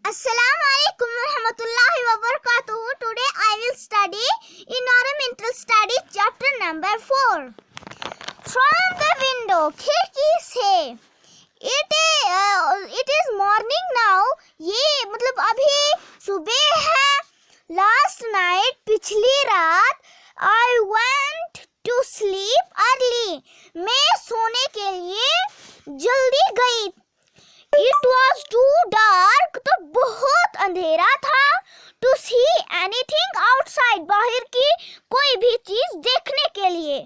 Assalamualaikum warahmatullahi wabarakatuh. Today I will study environmental studies chapter number 4. From the window, खिड़की से. It is morning now. ये मतलब अभी सुबह है. Last night, पिछली रात, I went to sleep early. मैं सोने के लिए जल्दी गई. It was too dark, तो बहुत अंधेरा था. To see anything outside, बाहर की कोई भी चीज देखने के लिए.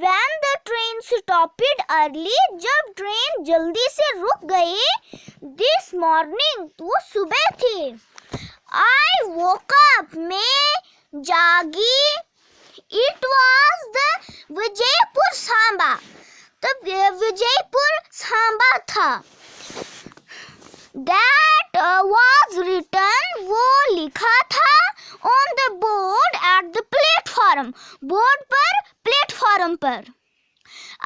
When the train stopped early, जब ट्रेन जल्दी से रुक गई. This morning, वो सुबह थी. I woke up, मैं जागी. It was the Vijaypur Samba, तब विजयपुर सांबा था. That was written, वो लिखा था. On the board at the platform, board पर, प्लेटफॉर्म पर.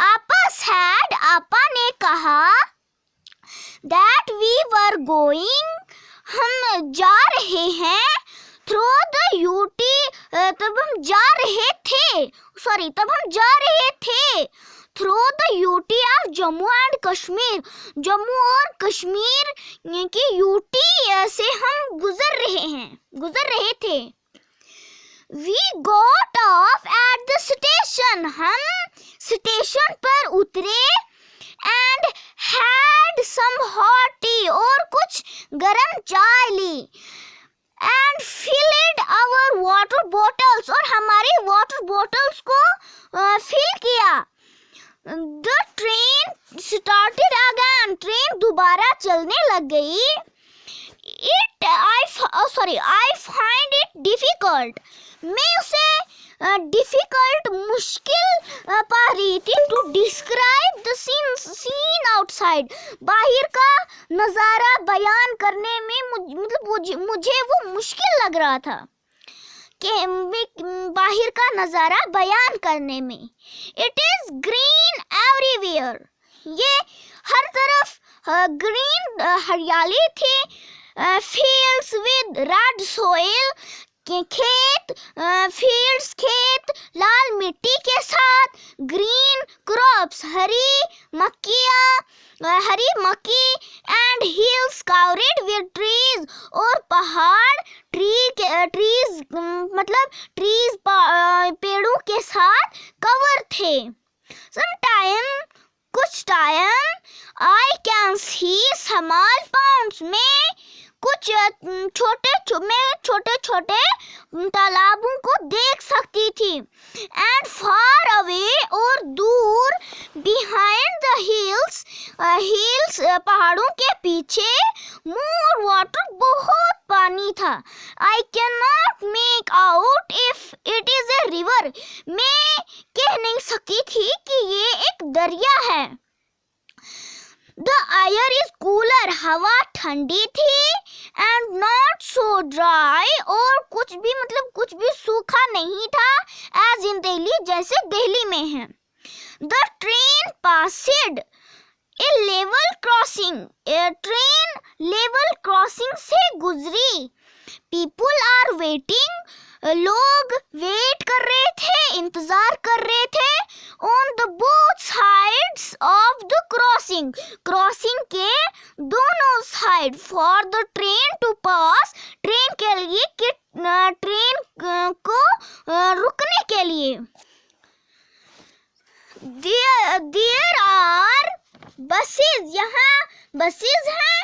आपा said, आपा ने कहा. That we were going, हम जा रहे हैं. Through the UT, तब हम जा रहे थे. Through the UT of Jammu and Kashmir, Jammu और कश्मीर की UT से हम गुजर रहे थे. We got off at the station, हम स्टेशन पर उतरे. And had some hot tea, और कुछ गरम चाय ली. And filled our water bottles, और हमारी वाटर बोतल्स को फिल किया. The train started again, train दोबारा चलने लग गई. I find it difficult, मैं उसे difficult, मुश्किल पा रही थी. To describe the scene outside, बाहर का नज़ारा बयान करने में मुझे वो मुश्किल लग रहा था कि बाहर का नज़ारा बयान करने में. It is green everywhere, ये हर तरफ ग्रीन हरियाली थी. Fields with red soil, खेत लाल मिट्टी के साथ. Green crops, हरी मक्की. And hills covered with trees, और पहाड़ trees मतलब trees पेड़ों के साथ कवर थे. कुछ time I can see small ponds, में कुछ छोटे तालाबों को देख सकती थी. And far away, और दूर, behind the hills पहाड़ों के पीछे, more water, बहुत पानी था. I cannot make out if it is a river, मैं कह नहीं सकी थी कि ये एक दरिया है. The air is cooler, हवा ठंडी थी. And not so dry, और कुछ भी सूखा नहीं था. As in Delhi, जैसे दिल्ली में है. The train passed a level crossing, train level crossing से गुजरी. People are waiting, लोग वेट कर रहे थे, इंतजार कर रहे थे. On the both sides of the crossing के दोनों side. For the train to pass, train के लिए कि ट्रेन को रुकने के लिए. There are buses, यहाँ बसेस हैं.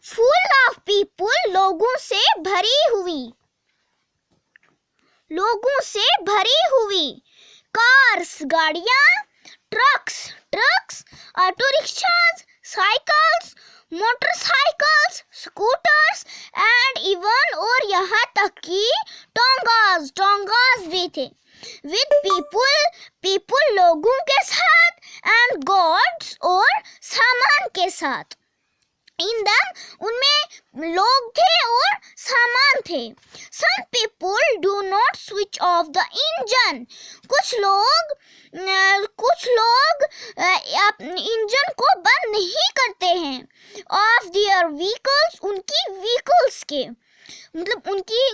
Full of people, लोगों से भरी हुई. Cars, गाड़ियाँ. Trucks, auto rickshaws. Cycles, motorcycles, scooters. And even, और यहाँ तक कि टोंगास भी थे. With people, लोगों के साथ. And goods, और सामान के साथ. In them, उनमें लोग थे और सामान थे। Some people do not switch off the engine. कुछ लोग इंजन को बंद नहीं करते हैं। Of their vehicles, उनकी व्हीकल्स के, मतलब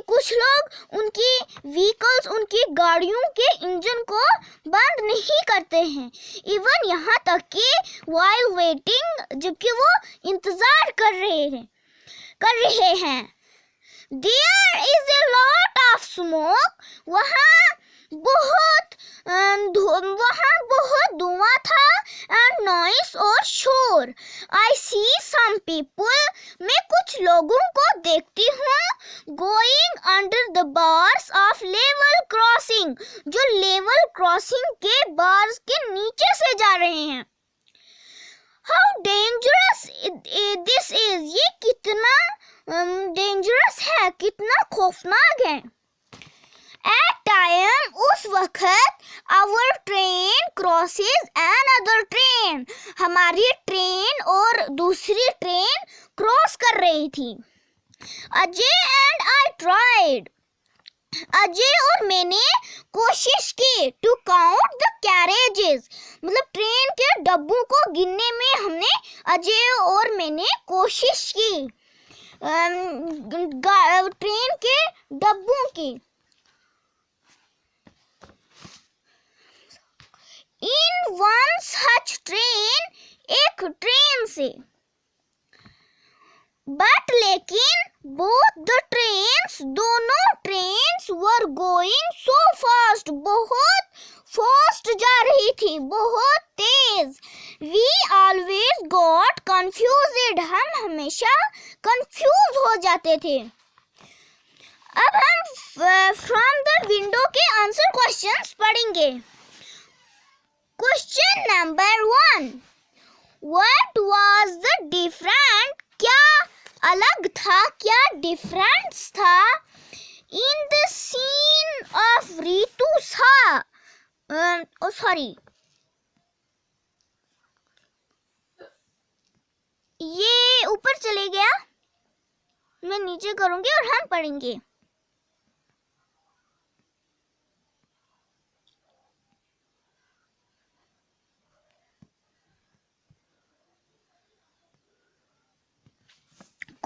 कुछ लोग उनकी व्हीकल्स, उनकी गाड़ियों के इंजन को बंद नहीं करते हैं। इवन यहाँ तक कि while waiting, जबकि वो इंतजार कर रहे हैं। There is a lot of smoke. वहाँ बहुत धुआं था। And noise और शोर। I see some people, मैं कुछ लोगों को देखती हूँ going under the bars of level crossing, जो level crossing के bars के नीचे से जा रहे हैं। How dangerous this is, ये कितना डेंजरस है, कितना खौफनाक है। At time, उस वक्त our train crosses another train, हमारी ट्रेन और दूसरी ट्रेन क्रॉस कर रही थी। Ajay and I tried, Ajay और मैंने कोशिश की to count the carriages, मतलब ट्रेन के डब्बों को गिनने में हमने अजय और मैंने कोशिश की ट्रेन के डब्बों की। In one such train, एक ट्रेन से। But लेकिन both the trains, दोनों trains were going so fast, बहुत फास्ट जा रही थी, बहुत तेज। We always got confused, हम हमेशा कंफ्यूज हो जाते थे। अब हम from the window के आंसर क्वेश्चंस पढ़ेंगे। Question number 1. What was the different? क्या अलग था, क्या डिफरेंस था in the scene of Ritu Sa? ये ऊपर चले गया, मैं नीचे करूंगी और हम पढ़ेंगे।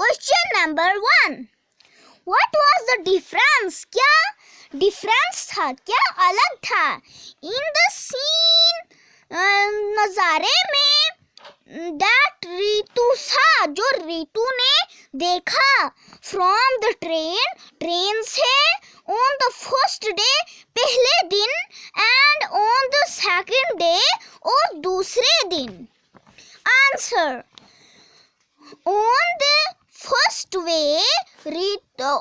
Question number 1. What was the difference? क्या डिफरेंस था, क्या अलग था in the scene, नजारे में that Ritu Sa, जो रितु ने देखा from the train, ट्रेन से on the first day, पहले दिन and on the second day, और दूसरे दिन। Answer. On the first day, Ritu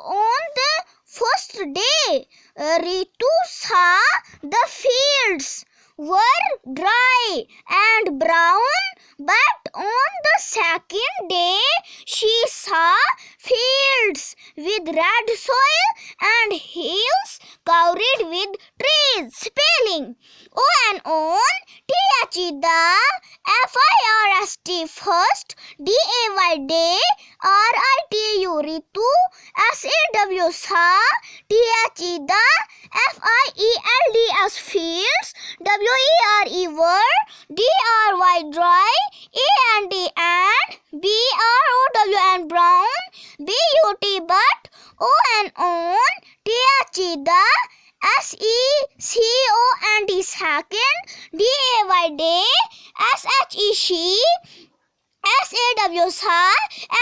saw the fields were dry and brown, but on the second day she saw fields with red soil and hills covered with trees. Spelling: O-N-O-N, T-H-E-D-A, F-I-R-S-T first, D-A-Y day, R-I-T-U Ritu, S-A-W Sa, T-H-E-D-A, F-I-E-L-D-S fields, W-E-R-E word, D-R-Y dry, A-N-D and, B-R-O-W-N brown, B-U-T but, O-N-O-N, T-H-E-D-A, S-E-C-O-N-D second, D-A-Y day, S-H-E she, S-A-W Sa,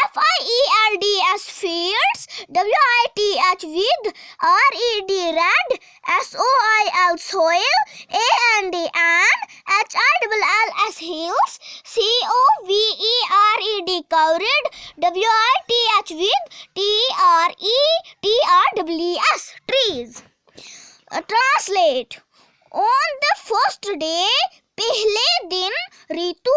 F-I-E-L-D-S fields, W-I-T-H with, R-E-D red, S-O-I-L soil, A-N-D and, H-I-L-L-S hills, C-O-V-E-R-E-D covered, W-I-T-H with, T-R-E-T-R-W-S trees. Translate. On the first day, पहले दिन रितु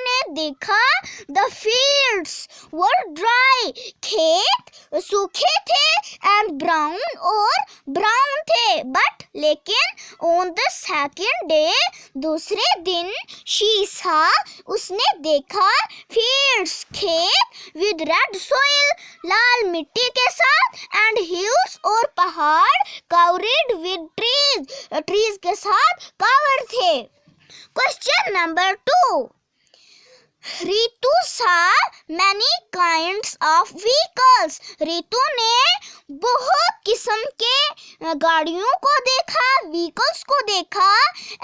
ने देखा the fields were dry, खेत सूखे थे and brown और brown थे but लेकिन ऑन द सेकेंड डे, दूसरे दिन, शी सा, उसने देखा, फील्ड्स, खेत, विद रेड सॉइल, लाल मिट्टी के साथ, एंड हिल्स, और पहाड़, कवर्ड विद ट्रीज, ट्रीज के साथ कवर थे। Question number 2, Ritu saw many kinds of vehicles. Ritu ने बहुत किस्म के गाड़ियों को देखा, व्हीकल्स को देखा,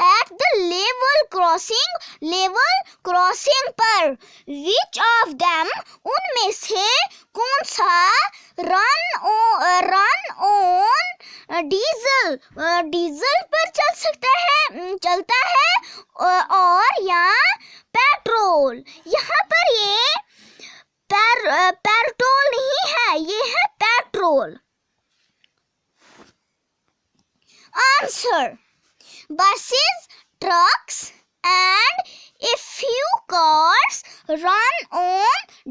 एट द लेवल क्रॉसिंग पर। विच ऑफ देम, उनमें से कौन सा, रन ऑन डीजल पर चलता है और या पेट्रोल। यहाँ पर ये पेट्रोल नहीं है, ये है petrol. Answer, buses, trucks and a few cars run on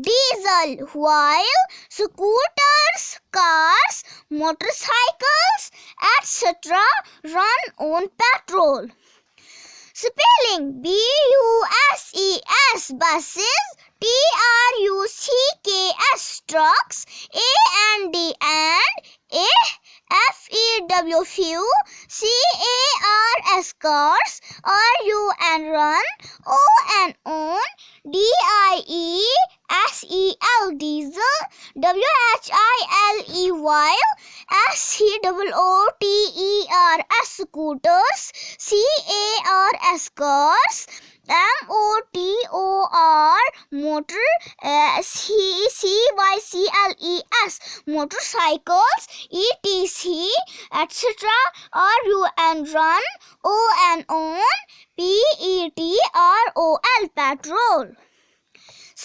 diesel, while scooters, cars, motorcycles, etc. run on petrol. Spelling, B-U-S-E-S, buses, T-R-U-C-K-S, trucks, A-N-D, and A-F-E-W, few, C-A-R-S, cars, R-U-N, run, O-N, on, D-I-E-S-E-L, diesel, W-H-I-L-E, S-C-O-O-T-E-R-S, scooters, C-A-R-S, cars, M-O-T-O-R, motor, C-Y-C-L-E-S, motorcycles, E-T-C, etc. R-U-N, run, O-N, on, P-E-T-R-O-L, petrol.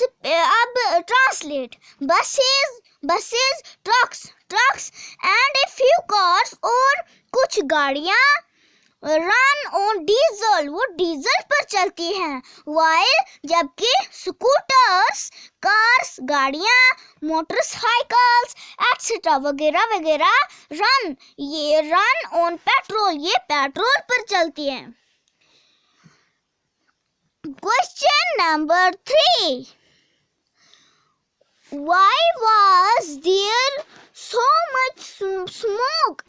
अब translate, buses, trucks and a few cars, और कुछ गाड़ियाँ, run on diesel, वो diesel पर चलती हैं, while, जबकि scooters, cars, गाड़ियाँ, मोटरसाइकिल्स, एक्सेट्रा वगैरह वगैरह, रन ऑन पेट्रोल, ये पेट्रोल पर चलती हैं। Question number 3, why was there so much smoke?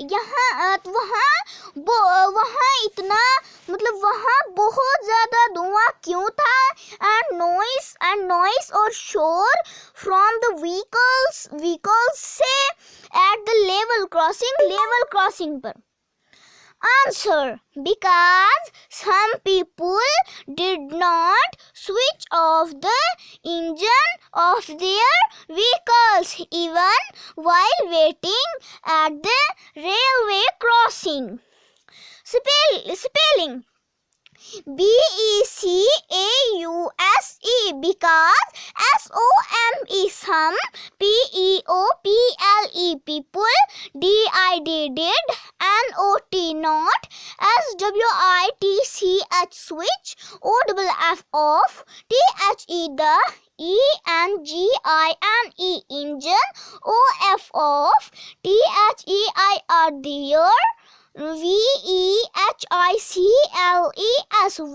वहाँ इतना, मतलब वहाँ बहुत ज़्यादा धुआं क्यों था? and noise और शोर from the vehicles से at the level crossing पर। Answer, because some people did not switch off the engine of their vehicles even while waiting at the railway crossing. Spelling, B-E-C-A-U-S-E, because S-O-M-E, some, P-E-O-P-L-E, people, D-I-D-D, N-O-T, not, S-W-I-T-C-H, switch, O-F-F, off, T-H-E, the, E-N-G-I-N-E, engine, O-F, off, T-H-E-I-R, their, V-E-H-I-C-L-E-S,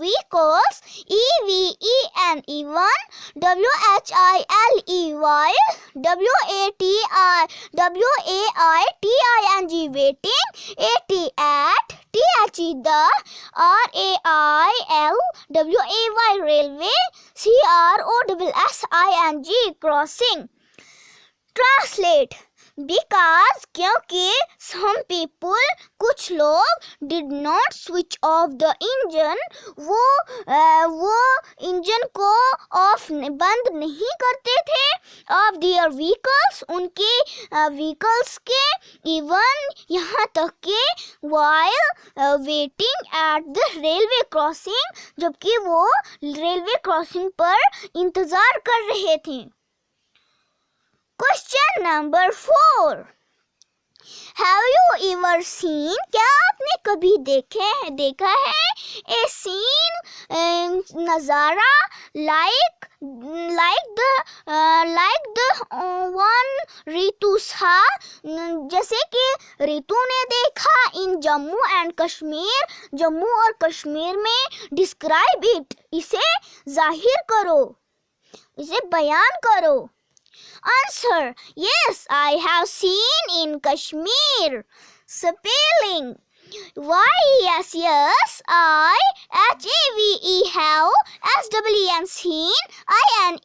vehicles, E-V-E-N, even, W-H-I-L-E-Y, W-A-I-T-I-N-G, waiting, A-T, at, T-H-E, the, R-A-I-L, W-A-Y, railway, C-R-O-S-S-I-N-G, crossing. Translate, because, क्योंकि some people, कुछ लोग, did not switch off the engine, वो engine को बंद नहीं करते थे, of their vehicles, उनके vehicles के, even, यहाँ तक के, while waiting at the railway crossing, जबकि वो रेलवे क्रॉसिंग पर इंतजार कर रहे थे। Question number 4, have you ever seen, क्या आपने कभी देखा है, a scene, नज़ारा, like the one Ritu saw, जैसे कि रितु ने देखा, in जम्मू एंड कश्मीर, जम्मू और कश्मीर में, describe it, इसे जाहिर करो, इसे बयान करो. Answer: Yes, I have seen in Kashmir. Spelling: YES, I HAVE, have SWEN, seen,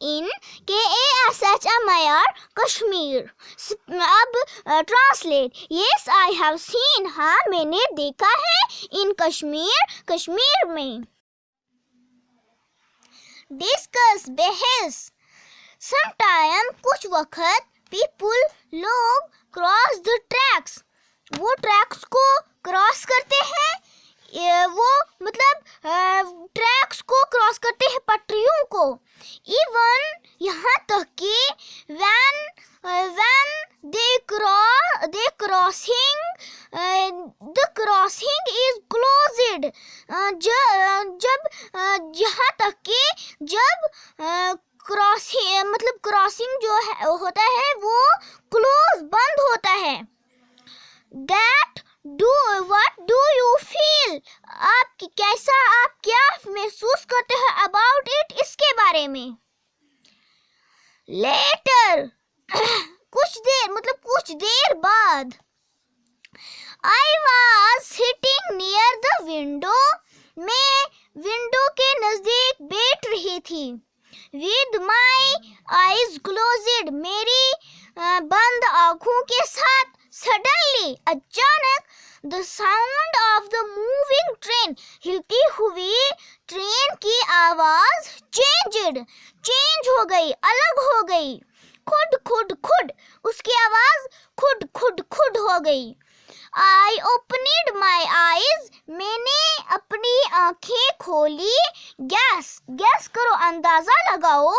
IN, KASHMIR, Kashmir. अब translate. Yes, I have seen, हाँ मैंने देखा है, in कश्मीर, कश्मीर में. Discuss, बहस. Sometime, कुछ वक्त, people, लोग, cross the tracks, वो ट्रैक्स को क्रॉस करते हैं, वो मतलब ट्रैक्स को क्रॉस करते हैं, पटरियों को. इवन यहाँ तक कि when they crossing, the crossing is closed, जब यहाँ तक कि जब क्रॉसिंग मतलब क्रॉसिंग जो है होता है वो क्लोज बंद होता है. What do you feel? आप क्या महसूस करते हैं about it, इसके बारे में. Later, कुछ देर बाद. I was sitting near the window, मैं विंडो के नजदीक बैठ रही थी. With my eyes closed, मेरी बंद आँखों के साथ. Suddenly, अचानक, the sound of the moving train, हिलती हुई ट्रेन की आवाज चेंज हो गई, अलग हो गई. खुद, उसकी आवाज खुद हो गई. I opened my eyes, मैंने अपनी आँखें खोली. Guess करो, अंदाजा लगाओ.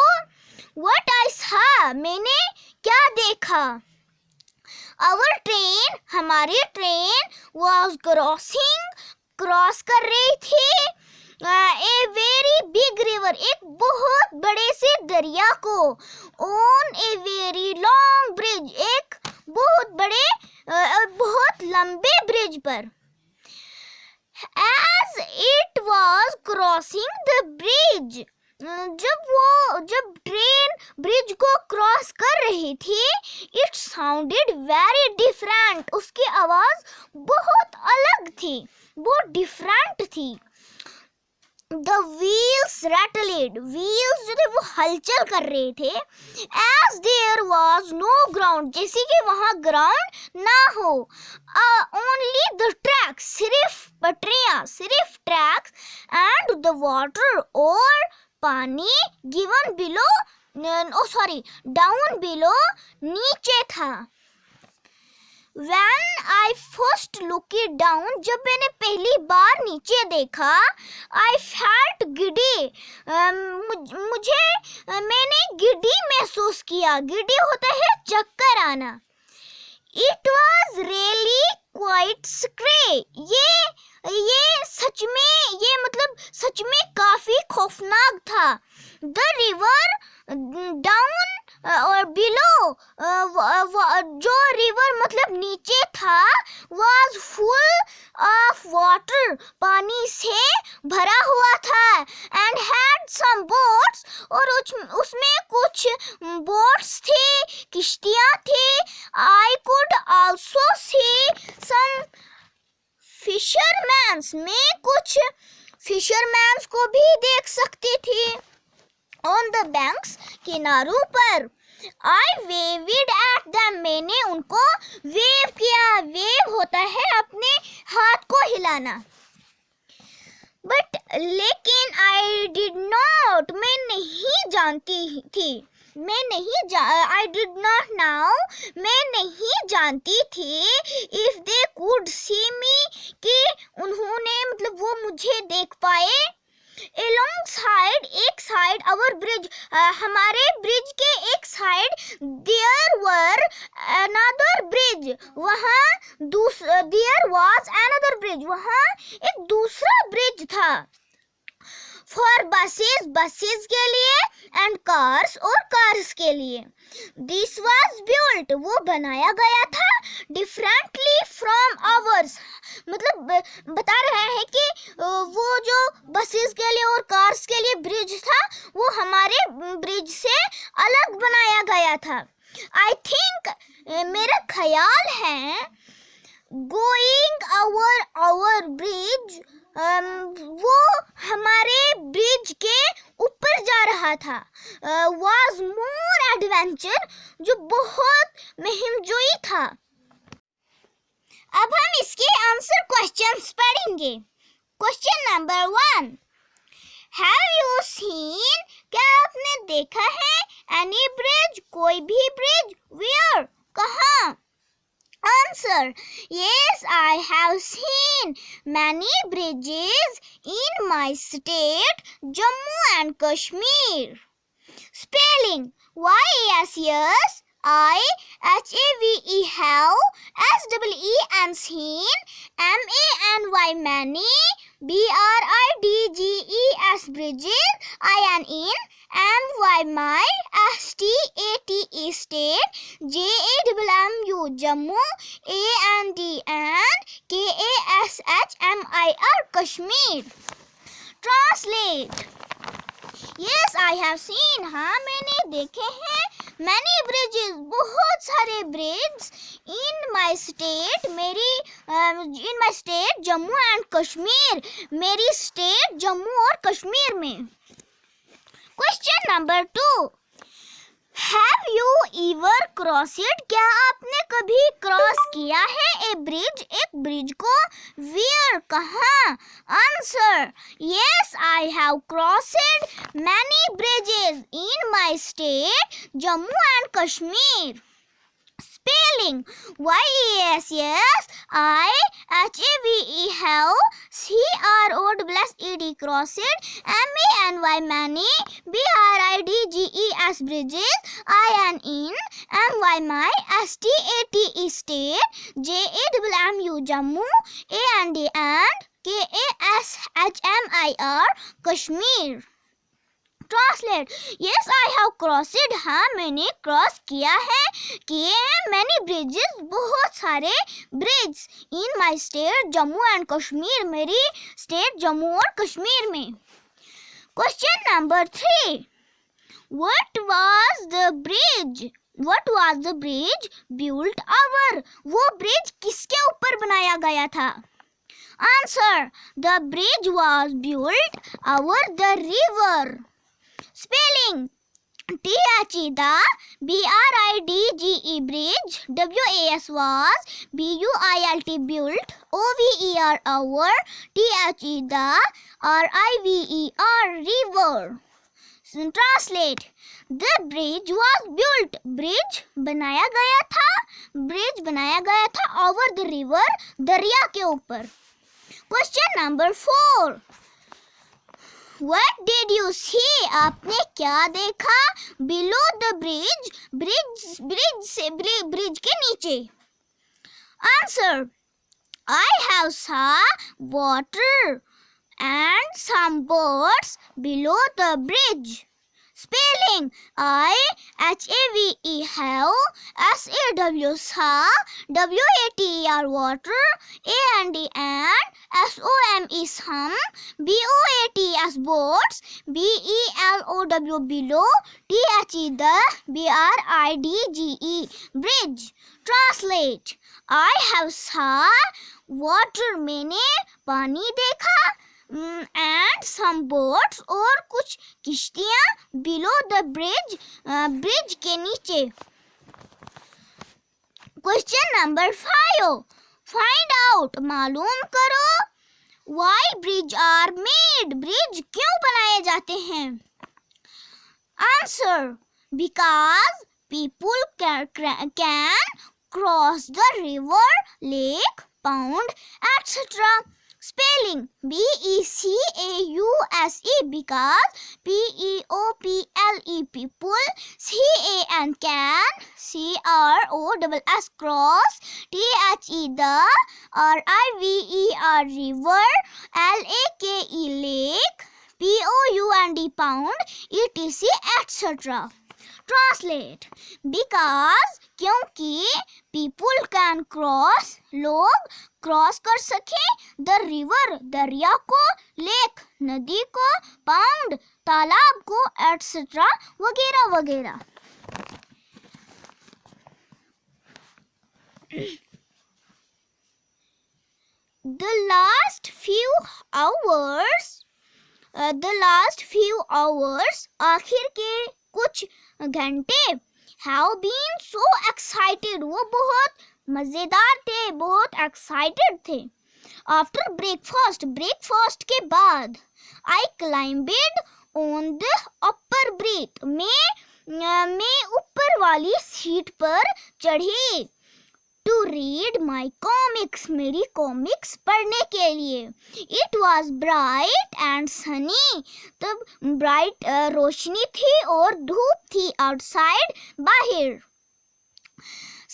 What I saw, मैंने क्या देखा. Our train, हमारी ट्रेन, was क्रॉस कर रही थी a very big river, एक बहुत बड़े से दरिया को. On a very long bridge, एक बहुत लंबे ब्रिज पर. As it was crossing the bridge, जब ट्रेन ब्रिज को क्रॉस कर रही थी, it sounded very different, उसकी आवाज बहुत अलग थी, बहुत डिफरेंट थी. The wheels rattled, wheels जो थे वो हलचल कर रहे थे. As there was no ground, जैसे कि वहाँ ग्राउंड ना हो. Only the tracks, सिर्फ पटरियाँ, सिर्फ ट्रैक्स. And the water, और पानी, given below, down below, नीचे था. When I first looked down, जब मैंने पहली बार नीचे देखा, I felt giddy, मैंने गिडी महसूस किया. गिडी होता है चक्कर आना. It was really quite scary, ये सच में काफी खौफनाक था. The river down और below, जो रिवर मतलब नीचे था, was full of water, पानी से भरा हुआ था. And had some boats, और उसमें कुछ बोट्स थे, किश्तियाँ थी. I could also see some fishermen, मैं कुछ फिशरमैन्स को भी देख सकती थी. On the banks, किनारों पर. I waved at them, मैंने उनको वेव किया. वेव होता है अपने हाथ को हिलाना. But लेकिन I did not, मैं नहीं जानती थी. I did not know, मैं नहीं जानती थी. If they could see me, कि उन्होंने मतलब वो मुझे देख पाए. Alongside, एक साइड, our bridge, हमारे ब्रिज के एक side, there were another bridge, वहाँ there was another bridge, वहाँ एक दूसरा ब्रिज था. फॉर बसेस बसेस के लिए, एंड कार्स और कार्स के लिए. दिस वाज बिल्ट, वो बनाया गया था, डिफरेंटली फ्रॉम आवर्स, मतलब बता रहे हैं कि वो जो बसेस के लिए और कार्स के लिए ब्रिज था वो हमारे ब्रिज से अलग बनाया गया था. आई थिंक, मेरा ख्याल है, गोइंग आवर ब्रिज, वो हमारे ब्रिज के ऊपर जा रहा था, वाज मोर एडवेंचर, जो बहुत मुहिमजोई था. अब हम इसके आंसर क्वेश्चंस पढ़ेंगे. Question number 1, have you seen, क्या आपने देखा है, एनी ब्रिज, कोई भी ब्रिज, वेयर, कहाँ. Answer, yes, I have seen many bridges in my state, Jammu and Kashmir. Spelling, Y-E-S, I-H-A-V-E, have, S-E-E-N, seen, M-A-N-Y, many, B-R-I-D-G-E-S, bridges, I-N-in, M-Y, my, S-T-A-T-E, state, J-A-M-M-U, Jammu, A-N-D, and K-A-S-H-M-I-R, Kashmir. Translate. Yes, I have seen, हाँ मैंने देखे हैं, many bridges, बहुत सारे bridge, in my state, in my state, Jammu and Kashmir, मेरी state Jammu और कश्मीर में. Question number 2, have you ever crossed, क्या आपने कभी क्रॉस किया है, एक ब्रिज को, वेयर, कहाँ. Answer, yes, I have crossed many bridges in my state Jammu and Kashmir. Spelling, Y-E-S, I-H-A-V-E, have, C-R-O-S-S-E-D, crossed, M-A-N-Y, many, B-R-I-D-G-E-S, bridges, I-N-in, M-Y, my, S-T-A-T-E, state, J-A-M-M-U, Jammu, A-N-D, and K-A-S-H-M-I-R, Kashmir. Translate, yes I have crossed, हाँ मैंने cross किया है, किए हैं, many bridges, बहुत सारे bridge, in my state Jammu and Kashmir, मेरी state Jammu और कश्मीर में. Question number 3, what was the bridge built over, वो ब्रिज किसके ऊपर बनाया गया था. Answer, the bridge was built over the river. Spelling, T-H-E, the, B-R-I-D-G-E, bridge, W-A-S, was, B-U-I-L-T, built, O-V-E-R, over, T-H-E, the, R-I-V-E-R, river. Translate, the bridge was built, bridge बनाया गया था, over the river, दरिया के ऊपर. Question number 4, What did you see? आपने क्या देखा? Below the bridge, bridge के नीचे. Answer, I have saw water and some boats below the bridge. Spelling, I-H-A-V-E, have, S-A-W, saw, W-A-T-E-R, water, A-N-D, and, S-O-M-E, some, B-O-A-T-S, boats, B-E-L-O-W, below, T-H-E, the, B-R-I-D-G-E, bridge. Translate, I have saw water, मैंने पानी देखा, and some boats, और कुछ किश्तियां, below the bridge, bridge के नीचे. Question number 5, find out, मालूम करो, why bridge are made, bridge क्यों बनाए जाते हैं. Answer, because people can cross the river, lake, pond, etc. Spelling, B-E-C-A-U-S-E, because, P-E-O-P-L-E, people, C-A-N, can, C-R-O-S-S, cross, T-H-E, the, R-I-V-E-R, river, L-A-K-E, lake, pound, pound, etc, etc. Translate. Because क्योंकि people can cross, लोग cross कर सके, the river, दरिया को, lake, नदी को, pound, तालाब को, etc, वगैरह वगैरह. The last few hours, आखिर के कुछ घंटे, have been so excited, वो बहुत मजेदार थे, बहुत एक्साइटेड थे. After breakfast के बाद, I climbed on the upper breath, मैं ऊपर वाली सीट पर चढ़ी. To read my comics, मेरी कॉमिक्स पढ़ने के लिए. It was bright and sunny, तब ब्राइट रोशनी थी और धूप थी outside, बाहर.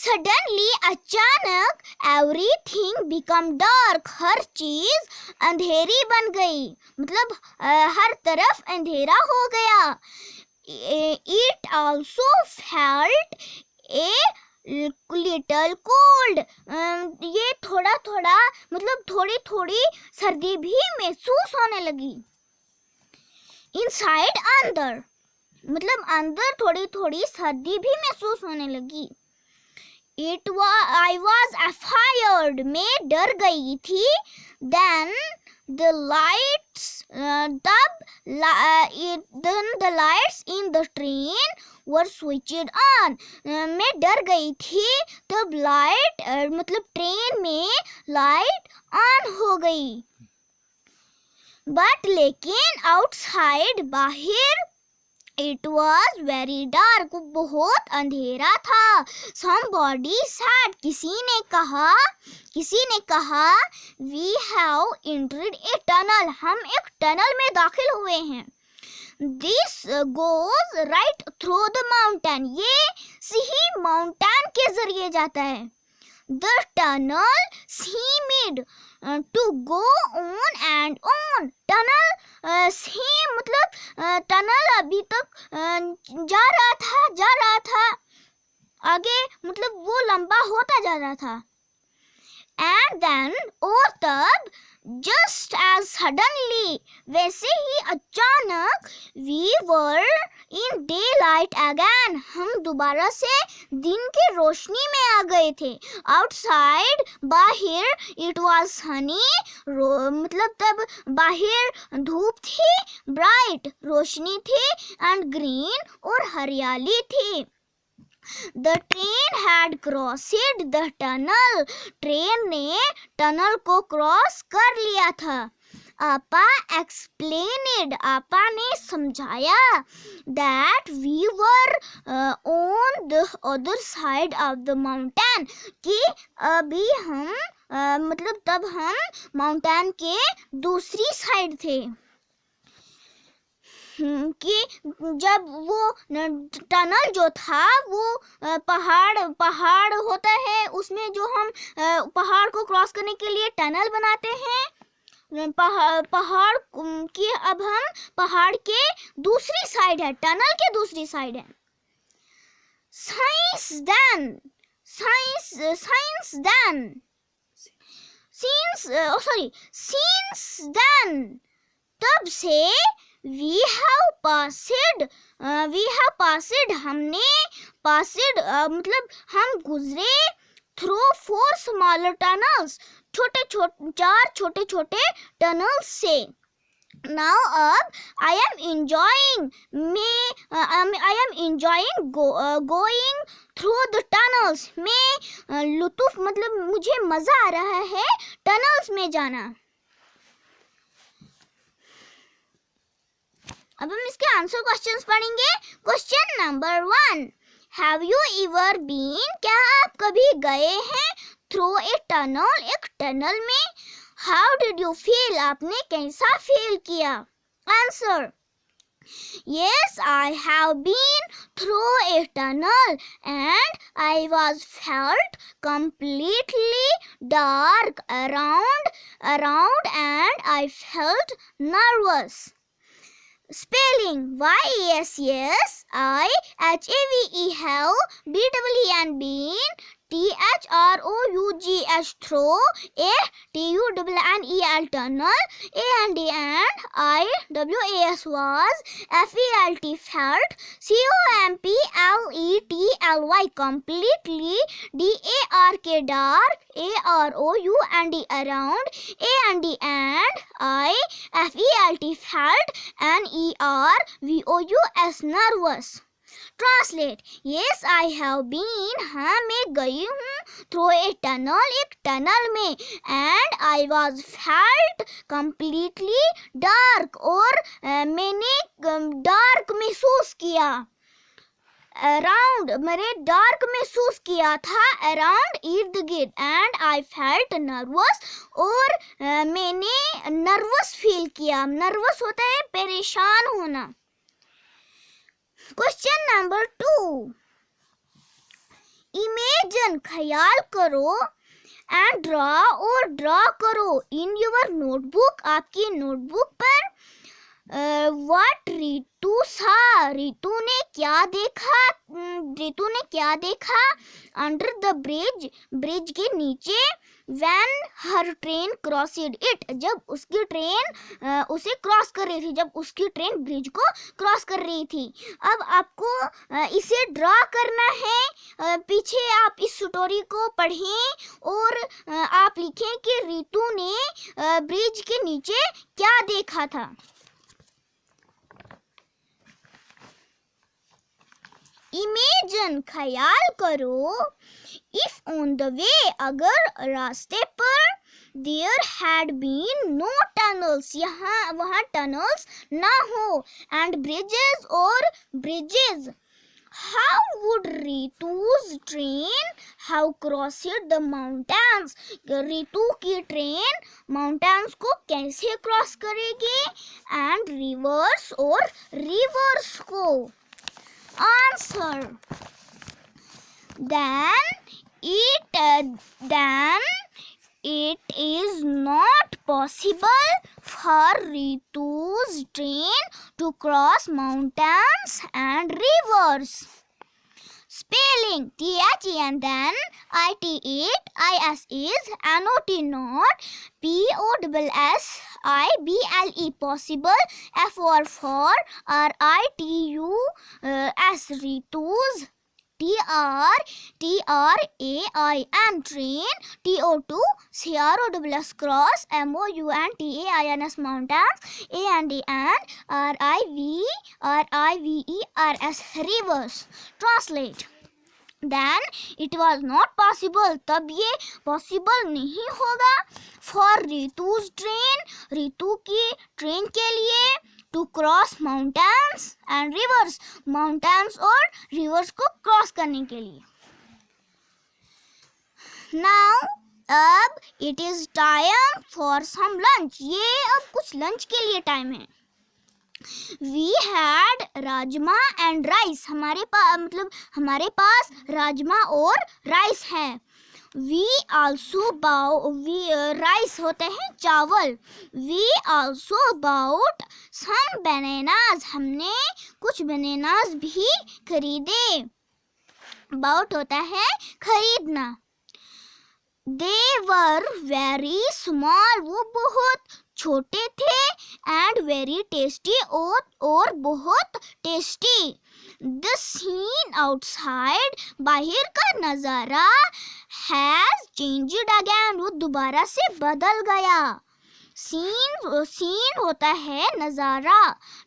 Suddenly, अचानक, everything become dark, हर चीज अंधेरी बन गई, मतलब हर तरफ अंधेरा हो गया. It also felt a little cold, ये थोड़ा थोड़ा मतलब थोड़ी थोड़ी सर्दी भी महसूस होने लगी. Inside, अंदर, मतलब अंदर थोड़ी थोड़ी सर्दी भी महसूस होने लगी. I was afraid, मैं डर गई थी. Then the lights, then the lights in the train were switched on. मैं डर गई थी, तब लाइट मतलब ट्रेन में लाइट ऑन हो गई. But लेकिन outside, बाहर, it was very dark, बहुत अंधेरा था. Somebody said, किसी ने कहा, we have entered a tunnel, हम एक टनल में दाखिल हुए हैं. This goes right through the mountain, ये सीही माउंटेन के जरिए जाता है. The tunnel seemed to go on and on. Tunnel seem मतलब टनल अभी तक जा रहा था आगे, मतलब वो लंबा होता जा रहा था. And then, और तब, just as suddenly, वैसे ही अचानक, we were in daylight again, हम दोबारा से दिन की रोशनी में आ गए थे. Outside, बाहर, it was sunny, मतलब तब बाहर धूप थी, bright, रोशनी थी, and green, और हरियाली थी. The train had crossed the tunnel, train ने टनल को क्रॉस कर लिया था. आपा explained, आपा ने समझाया, that we were on the other side of the mountain, कि अभी हम मतलब तब हम माउंटेन के दूसरी साइड थे. कि जब वो टनल जो था वो पहाड़ होता है, उसमें जो हम पहाड़ को क्रॉस करने के लिए टनल बनाते हैं, पहाड़ की अब हम पहाड़ के दूसरी साइड है, टनल के दूसरी साइड है. Since then, तब से, we have passed, हमने passed मतलब हम गुजरे, through 4 smaller tunnels, चार छोटे छोटे टनल्स से. Now अब I am enjoying going through the tunnels, मैं लुत्फ मतलब मुझे मजा आ रहा है टनल्स में जाना. अब हम इसके आंसर क्वेश्चंस पढ़ेंगे. Question number 1, have you ever been, क्या आप कभी गए हैं, थ्रू ए टनल, एक टनल में. हाउ डिड यू फील, आपने कैसा फील किया. Answer, yes, I have been through a tunnel and I was felt completely dark around and I felt nervous. Spelling YESSIHAVE have BEEN THROUGH throw A TUNNEL tunnel A and D and IWAS was FELT felt COMPLETLY completely DARK dark AROU and D around A and D and IFELT felt NERVOUS nervous. Translate yes I have been हाँ मैं गई हूँ through a tunnel एक tunnel में and I was felt completely dark और मैंने dark महसूस किया अराउंड मेरे डार्क महसूस किया था अराउंड इर्द गिर्द एंड आई फेल्ट नर्वस और मैंने नर्वस फील किया नर्वस होता है परेशान होना क्वेश्चन नंबर 2 इमेजिन ख्याल करो एंड ड्रॉ करो इन योर नोटबुक आपकी नोटबुक पर व्हाट रितु सा रितु ने क्या देखा अंडर द ब्रिज के नीचे When her train crossed it जब उसकी ट्रेन उसे क्रॉस कर रही थी जब उसकी ट्रेन ब्रिज को क्रॉस कर रही थी अब आपको इसे ड्रॉ करना है पीछे आप इस स्टोरी को पढ़ें और आप लिखें कि रितु ने ब्रिज के नीचे क्या देखा था इमेजिन ख्याल करो इफ ऑन द वे अगर रास्ते पर there had been no tunnels यहाँ वहाँ टनल्स ना हो and bridges how would Ritu's train how crossed the mountains Ritu की ट्रेन माउंटेन्स को कैसे क्रॉस करेगी एंड रिवर्स को answer then it is not possible for Ritu's train to cross mountains and rivers. Spelling THEN then IT8 IS is NOT not POSSIBLE possible for RITUS Ritu's TRAIN train TO2 CROWS cross MOUNTAINS mountains A and D and RIVERS rivers. Translate then it was not possible तब ये possible नहीं होगा for रितु's train Ritu की train के लिए to cross mountains and rivers mountains और rivers को cross करने के लिए now अब it is time for some lunch ये अब कुछ लंच के लिए टाइम है We had rajma and rice हमारे पास राजमा और राइस है We also राइस होते हैं चावल We also bought some bananas हमने कुछ बनानास भी खरीदे Bought होता है खरीदना They were very small वो बहुत छोटे थे एंड वेरी टेस्टी और बहुत टेस्टी द सीन आउटसाइड बाहर का नज़ारा हैज चेंज्ड अगेन वो दोबारा से बदल गया सीन होता है नज़ारा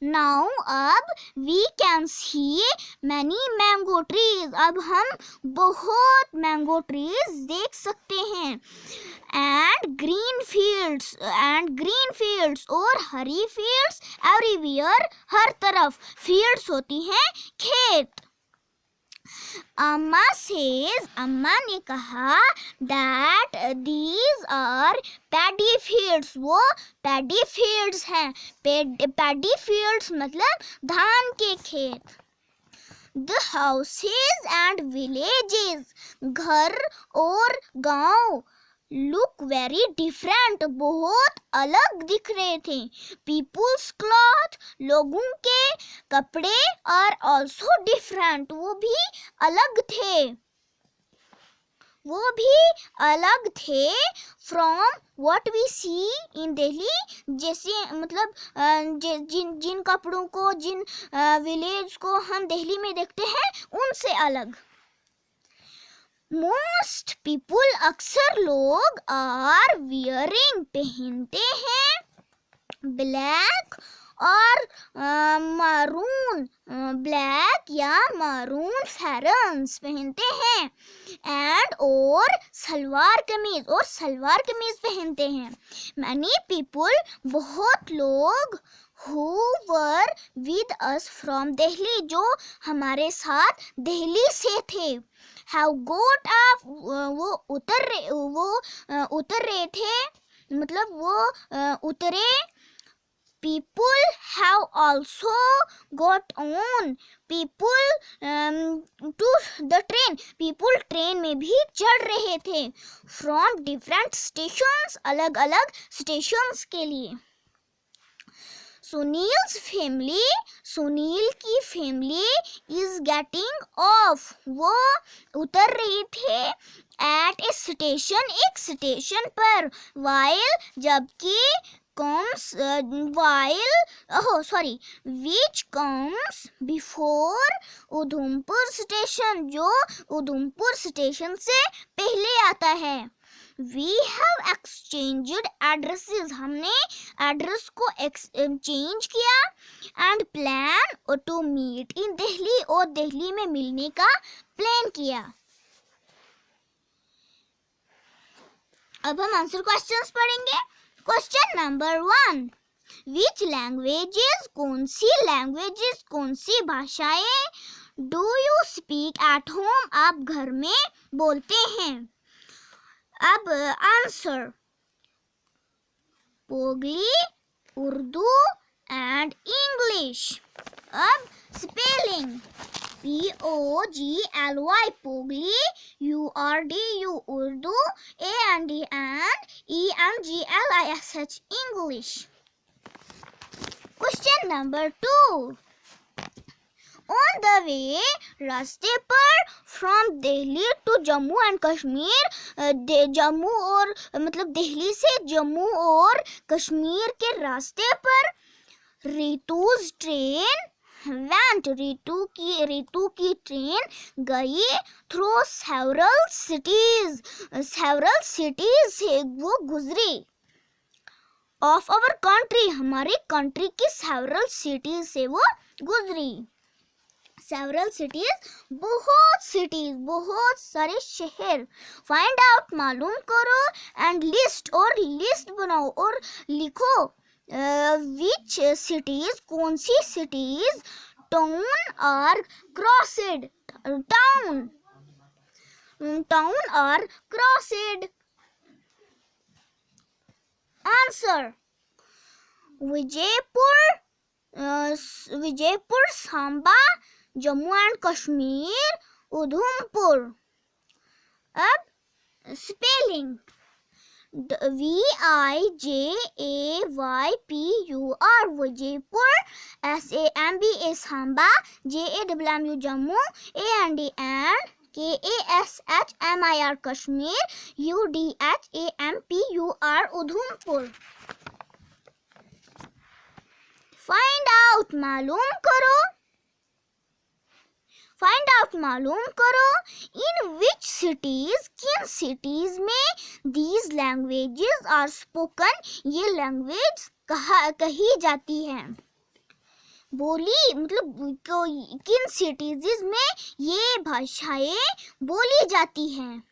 नाउ अब we can see many mango trees अब हम बहुत मैंगो ट्रीज देख सकते हैं एंड ग्रीन फील्ड्स और हरी फील्ड्स एवरीवेयर हर तरफ फील्ड्स होती हैं खेत अम्मा ने कहा that these are paddy fields वो paddy fields हैं paddy fields मतलब धान के खेत The houses and villages घर और गांव लुक वेरी डिफरेंट, बहुत अलग दिख रहे थे। पीपुल्स क्लॉथ, लोगों के कपड़े, आर ऑल्सो डिफरेंट, वो भी अलग थे, वो भी अलग थे फ्रॉम व्हाट वी सी इन दिल्ली, जैसे मतलब जिन कपड़ों को, जिन विलेज को हम दिल्ली में देखते हैं उनसे अलग। मोस्ट पीपुल, अक्सर लोग, आर वियरिंग, पहनते हैं, ब्लैक और मारून, ब्लैक या मारून फेरन्स पहनते हैं, एंड और सलवार कमीज, और सलवार कमीज पहनते हैं। मैनी पीपुल, बहुत लोग, who were with us from Delhi, जो हमारे साथ दिल्ली से थे, have got up, वो उतर रहे थे, मतलब वो उतरे। People have also got on, people to the train, people train में भी चढ़ रहे थे, from different stations, अलग अलग स्टेशंस के लिए। सुनील्स फैमिली, सुनील की फैमिली इज गेटिंग ऑफ, वो उतर रहे थे, एट ए स्टेशन, एक स्टेशन पर, वाइल, जबकि, comes which comes before Udhampur station, जो उधमपुर स्टेशन से पहले आता है। We have exchanged addresses, हमने एड्रेस को एक्सचेंज किया, and plan to meet in Delhi, और दिल्ली में मिलने का प्लान किया। अब हम आंसर क्वेश्चंस पढ़ेंगे। क्वेश्चन नंबर 1, विच लैंग्वेजेस, कौन सी लैंग्वेजेस, कौन सी भाषाएं, do you speak at home, आप घर में बोलते हैं। अब answer, Pogli, Urdu and English. अब spelling, POGLY, Pogli, URDU, Urdu, AND and ENGLISH, English. Question number 2, on the way, रास्ते पर, from Delhi to Jammu and Kashmir, Jammu और मतलब दिल्ली से जम्मू और कश्मीर के रास्ते पर, रितु's ट्रेन went, रितु की ट्रेन गई, through several cities से वो गुजरी, of our country, हमारी कंट्री की several cities से वो गुजरी। several cities, बहुत सारे शहर। find out, मालूम करो, and list, और लिस्ट बनाओ और लिखो, which cities, कौन सी cities, town are crossed, town are crossed। Answer, Vijaypur, Samba, Jammu and Kashmir, Udhampur. अब spelling, VIJAYPUR, Vijaypur, SAMBA, Samba, JAMMU, Jammu, AND KASHMIR, Kashmir, UDHAMPUR, Udhampur. Find out, मालूम करो, इन विच सिटीज, किन सिटीज में, दीज लैंग्वेजेस आर स्पोकन, ये लैंग्वेज कही जाती है। बोली मतलब किन सिटीज में ये भाषाएं बोली जाती हैं।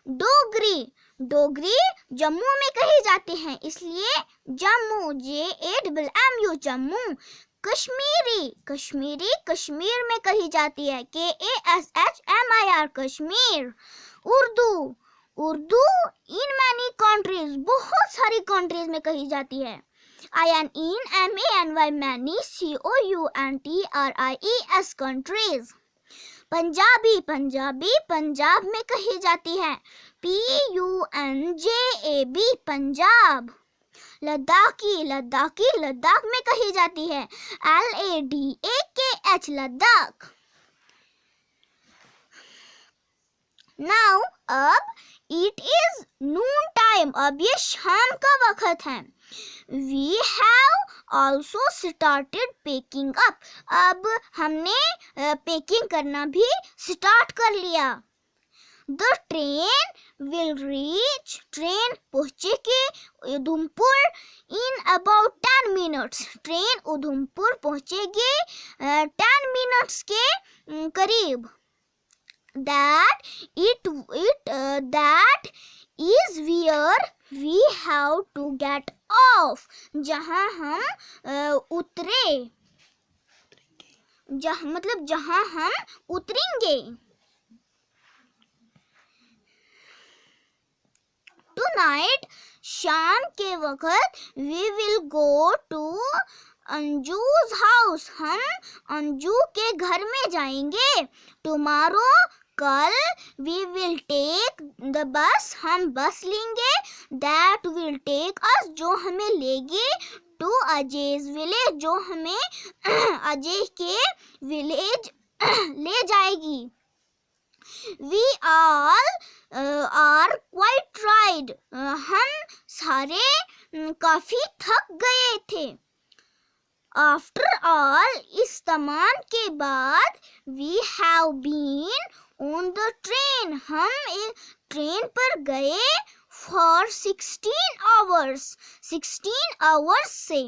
डोगरी जम्मू में कही जाती हैं, इसलिए जम्मू, JAMMU, जम्मू। कश्मीरी कश्मीर में कही जाती है, KASHMIR, Kashmir. Urdu in many countries, बहुत सारी कंट्रीज में कही जाती है, INMANY, many, COUNTRIES, countries. Punjabi, Punjabi Punjab में कही जाती है, PUNJAB पंजाब। लद्दाखी, लद्दाखी लद्दाख में कही जाती है, LADAKH लद्दाख। नाउ अब इट इज नून टाइम, अब ये शाम का वक्त है। We have also started packing up, अब हमने पेकिंग करना भी स्टार्ट कर लिया। The train will reach, train पहुंचेगी Udhampur in about 10 minutes, train Udhampur पहुंचेगी 10 मिनट्स के करीब। That is where we have to get off, जहाँ हम उतरे, मतलब जहाँ हम उतरेंगे। Tonight, शाम के वक्त we will go to अंजू's house, हम अंजू के घर में जाएंगे। Tomorrow, कल we will take the bus, हम बस लेंगे। That will take us, जो हमें लेगी to अजय's village, जो हमें अजय के विलेज ले जाएगी। We all are quite tired, हम सारे काफी थक गए थे। After all, इस तमाम के बाद we have been on the train, हम एक ट्रेन पर गए for 16 hours, 16 hours से।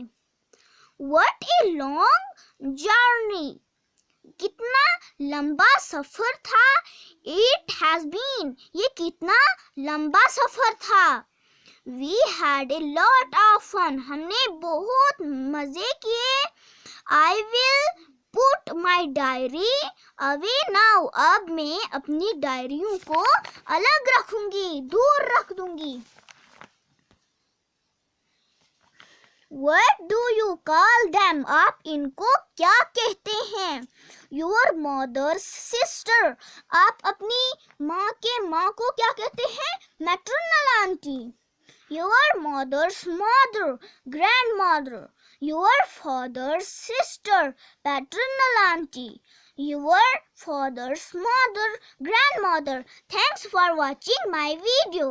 What a long journey, कितना लंबा सफर था। It has been, ये कितना लंबा सफर था। We had a lot of fun, हमने बहुत मजे किए। I will put my diary away now, अब मैं अपनी डायरियों को अलग रखूंगी, दूर रख दूंगी। What do you call them, आप इनको क्या कहते हैं? Your mother's sister, आप अपनी माँ को क्या कहते हैं? Maternal auntie। Your mother's mother, grandmother. Your father's sister, paternal auntie. Your father's mother, grandmother. Thanks for watching my video.